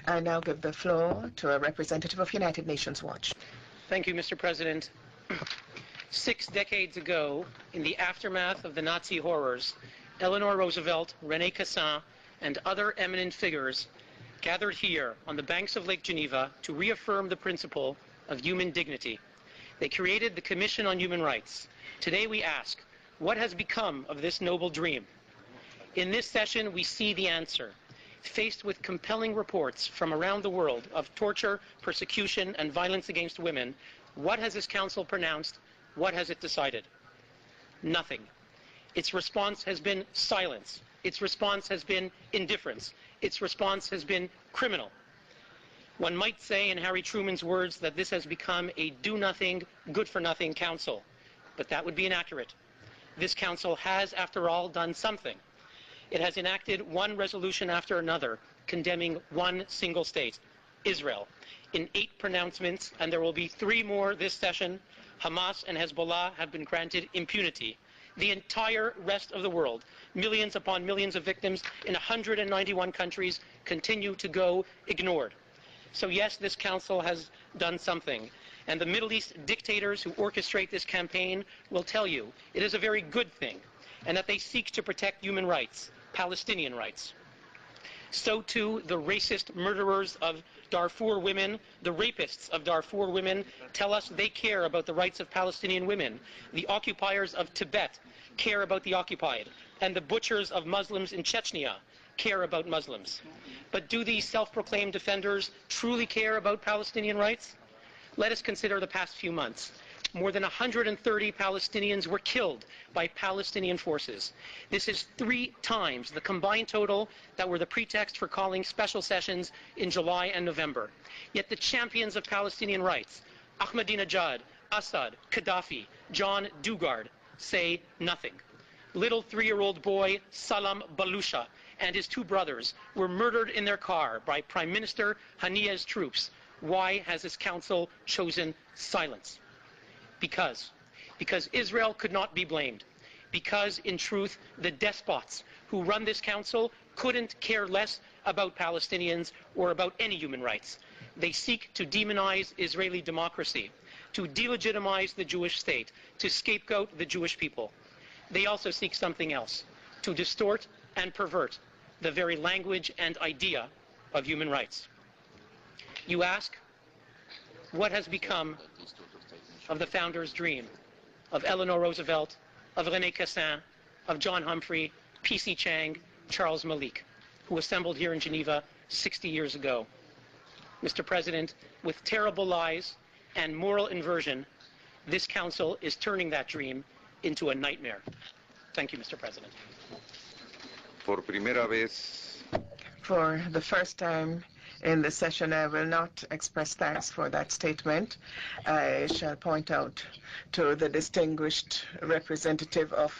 I now give the floor to a representative of United Nations Watch. Thank you, Mr. President. 6 decades ago, in the aftermath of the Nazi horrors, Eleanor Roosevelt, René Cassin, and other eminent figures gathered here on the banks of Lake Geneva to reaffirm the principle of human dignity. They created the Commission on Human Rights. Today we ask, what has become of this noble dream? In this session, we see the answer. Faced with compelling reports from around the world of torture, persecution, and violence against women, what has this Council pronounced? What has it decided? Nothing. Its response has been silence. Its response has been indifference. Its response has been criminal. One might say, in Harry Truman's words, that this has become a do-nothing, good-for-nothing Council. But that would be inaccurate. This Council has, after all, done something. It has enacted one resolution after another, condemning one single state, Israel, in 8 pronouncements, and there will be 3 more this session. Hamas and Hezbollah have been granted impunity. The entire rest of the world, millions upon millions of victims in 191 countries, continue to go ignored. So yes, this Council has done something. And the Middle East dictators who orchestrate this campaign will tell you it is a very good thing, and that they seek to protect human rights, Palestinian rights. So too, the racist murderers of Darfur women, the rapists of Darfur women, tell us they care about the rights of Palestinian women. The occupiers of Tibet care about the occupied, and the butchers of Muslims in Chechnya care about Muslims. But do these self-proclaimed defenders truly care about Palestinian rights? Let us consider the past few months. More than 130 Palestinians were killed by Palestinian forces. This is 3 times the combined total that were the pretext for calling special sessions in July and November. Yet the champions of Palestinian rights, Ahmadinejad, Assad, Gaddafi, John Dugard, say nothing. Little 3-year-old boy Salam Balusha and his 2 brothers were murdered in their car by Prime Minister Haniyeh's troops. Why has this Council chosen silence? Because Israel could not be blamed. Because, in truth, the despots who run this Council couldn't care less about Palestinians or about any human rights. They seek to demonize Israeli democracy, to delegitimize the Jewish state, to scapegoat the Jewish people. They also seek something else, to distort and pervert the very language and idea of human rights. You ask, what has become of the founder's dream, of Eleanor Roosevelt, of René Cassin, of John Humphrey, P.C. Chang, Charles Malik, who assembled here in Geneva 60 years ago? Mr. President, with terrible lies and moral inversion, this Council is turning that dream into a nightmare. Thank you, Mr. President. Por primera vez. For the first time in the session, I will not express thanks for that statement. I shall point out to the distinguished representative of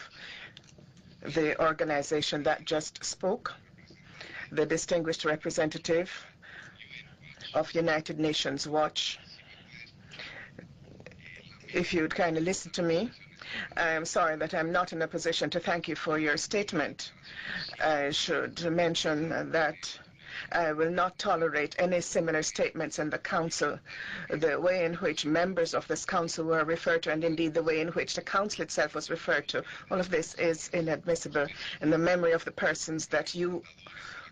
the organization that just spoke, the distinguished representative of United Nations Watch. If you'd kindly listen to me, I am sorry that I'm not in a position to thank you for your statement. I should mention that I will not tolerate any similar statements in the Council. The way in which members of this Council were referred to, and indeed the way in which the Council itself was referred to, all of this is inadmissible. In the memory of the persons that you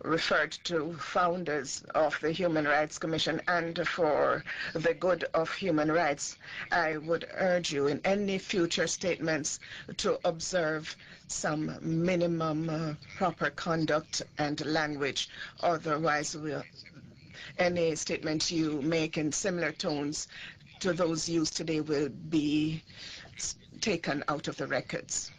referred to, founders of the Human Rights Commission, and for the good of human rights, I would urge you in any future statements to observe some minimum proper conduct and language. Otherwise, any statement you make in similar tones to those used today will be taken out of the records.